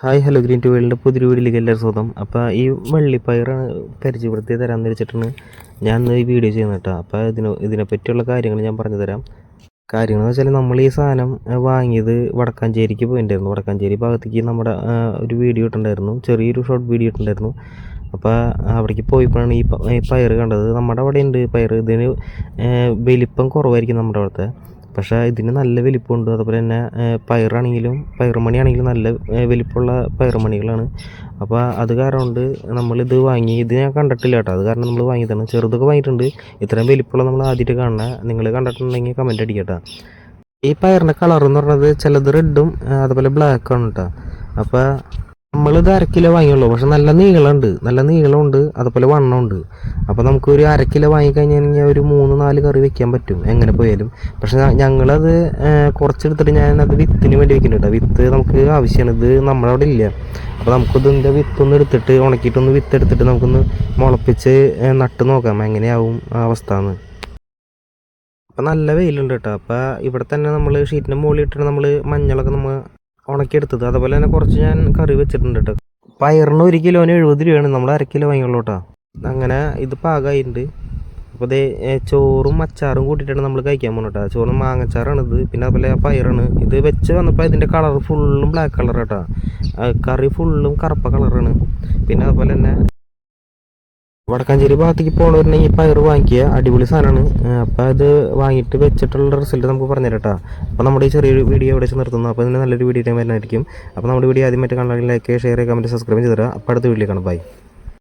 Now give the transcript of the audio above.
Hi hello green to വേൾഡിൻ്റെ പുതിയൊരു വീഡിയോയിലേക്ക് എല്ലാവരും സ്വാഗതം. അപ്പോൾ ഈ വള്ളിപ്പയറാണ് പരിചയപ്പെടുത്തി തരാമെന്ന് വെച്ചിട്ടാണ് ഞാൻ ഈ വീഡിയോ ചെയ്യുന്നത് കേട്ടോ. അപ്പോൾ ഇതിനെപ്പറ്റിയുള്ള കാര്യങ്ങൾ ഞാൻ പറഞ്ഞു തരാം. കാര്യങ്ങളെന്ന് വെച്ചാൽ നമ്മൾ ഈ സാധനം വാങ്ങിയത് വടക്കാഞ്ചേരിക്ക് പോയിട്ടുണ്ടായിരുന്നു. വടക്കാഞ്ചേരി ഭാഗത്തേക്ക് നമ്മുടെ ഒരു വീഡിയോ ഇട്ടുണ്ടായിരുന്നു, ചെറിയൊരു ഷോർട്ട് വീഡിയോ ഇട്ടുണ്ടായിരുന്നു. അപ്പോൾ അവിടേക്ക് പോയപ്പോഴാണ് ഈ പയർ കണ്ടത്. നമ്മുടെ അവിടെ ഉണ്ട് പയർ, ഇതിന് വലിപ്പം കുറവായിരിക്കും നമ്മുടെ അവിടുത്തെ, പക്ഷേ ഇതിന് നല്ല വലിപ്പമുണ്ട്. അതുപോലെ തന്നെ പയറാണെങ്കിലും പയറുമണിയാണെങ്കിലും നല്ല വലിപ്പമുള്ള പയറുമണികളാണ്. അപ്പോൾ അത് കാരണം കൊണ്ട് നമ്മളിത് വാങ്ങി. ഇത് ഞാൻ കണ്ടിട്ടില്ല കേട്ടോ, അത് കാരണം നമ്മൾ വാങ്ങിയതാണ്. ചെറുതൊക്കെ വാങ്ങിയിട്ടുണ്ട്, ഇത്രയും വലിപ്പമുള്ള നമ്മൾ ആദ്യമായിട്ട് കാണുന്നത്. നിങ്ങൾ കണ്ടിട്ടുണ്ടെങ്കിൽ കമൻറ്റ് അടിക്കട്ടോ. ഈ പയറിൻ്റെ കളർ എന്ന് പറഞ്ഞത് ചിലത് റെഡും അതുപോലെ ബ്ലാക്കാണ് കേട്ടോ. അപ്പോൾ നമ്മളിത് 1/2 കിലോ വാങ്ങിയുള്ളൂ, പക്ഷെ നല്ല നീളമുണ്ട് അതുപോലെ വണ്ണമുണ്ട്. അപ്പോൾ നമുക്കൊരു 1/2 കിലോ വാങ്ങിക്കഴിഞ്ഞ് കഴിഞ്ഞാൽ ഒരു 3-4 കറി വെക്കാൻ പറ്റും എങ്ങനെ പോയാലും. പക്ഷെ ഞങ്ങളത് കുറച്ചെടുത്തിട്ട് ഞാനത് വിത്തിന് വേണ്ടി വെക്കുന്നുണ്ട് കേട്ടോ. വിത്ത് നമുക്ക് ആവശ്യമാണ്, ഇത് നമ്മുടെ അവിടെ ഇല്ല. അപ്പോൾ നമുക്കിതിൻ്റെ വിത്തൊന്ന് എടുത്തിട്ട് ഉണക്കിയിട്ടൊന്ന് വിത്തെടുത്തിട്ട് നമുക്കൊന്ന് മുളപ്പിച്ച് നട്ട് നോക്കാം എങ്ങനെയാവും അവസ്ഥ എന്ന്. അപ്പോൾ നല്ല വെയിലുണ്ട് കേട്ടോ. അപ്പോൾ ഇവിടെ തന്നെ നമ്മൾ ഷീറ്റിൻ്റെ മുകളിൽ ഇട്ടിട്ട് നമ്മൾ മഞ്ഞളൊക്കെ നമ്മൾ ഉണക്കിയെടുത്തത്. അതുപോലെ തന്നെ കുറച്ച് ഞാൻ കറി വെച്ചിട്ടുണ്ട് കേട്ടോ. പയറിന് 1 കിലോന് 70 രൂപയാണ്, നമ്മൾ 1/2 കിലോ വാങ്ങിയുള്ളൂ കേട്ടോ. അങ്ങനെ ഇത് പാകമായിട്ടുണ്ട്. അപ്പോൾ അതേ ചോറും അച്ചാറും കൂട്ടിയിട്ടാണ് നമ്മൾ കഴിക്കാൻ പോകുന്നത് കേട്ടോ. ചോറും മാങ്ങച്ചാറാണിത്, പിന്നെ അതുപോലെ പയറാണ്. ഇത് വെച്ച് വന്നപ്പോൾ ഇതിൻ്റെ കളർ ഫുള്ളും ബ്ലാക്ക് കളർ കേട്ടോ, കറി ഫുള്ളും കറുപ്പ കളറാണ്. പിന്നെ അതുപോലെ തന്നെ വടക്കാഞ്ചേരി ഭാഗത്തേക്ക് പോകണമെന്നുണ്ടെങ്കിൽ ഈ പയർ വാങ്ങിക്കുക, അടിപൊളി സാധനമാണ്. അപ്പോൾ അത് വാങ്ങിയിട്ട് വെച്ചിട്ടുള്ള റിസൾട്ട് നമുക്ക് പറഞ്ഞുതരാം കേട്ടോ. അപ്പോൾ നമ്മുടെ ഈ ചെറിയൊരു വീഡിയോ ഇവിടെ വെച്ച് നിർത്തുന്നു. അപ്പോൾ ഇതിന് നല്ലൊരു വീഡിയോ വരുന്നതായിരിക്കും. അപ്പോൾ നമ്മുടെ വീഡിയോ ആദ്യമായിട്ട് കാണണമെങ്കിൽ ലൈക്ക്, ഷെയർ, കമൻറ്റ്, സബ്സ്ക്രൈബ് ചെയ്ത് തരാം. അപ്പോൾ അടുത്ത വീഡിയോ കാണാം. ബൈ.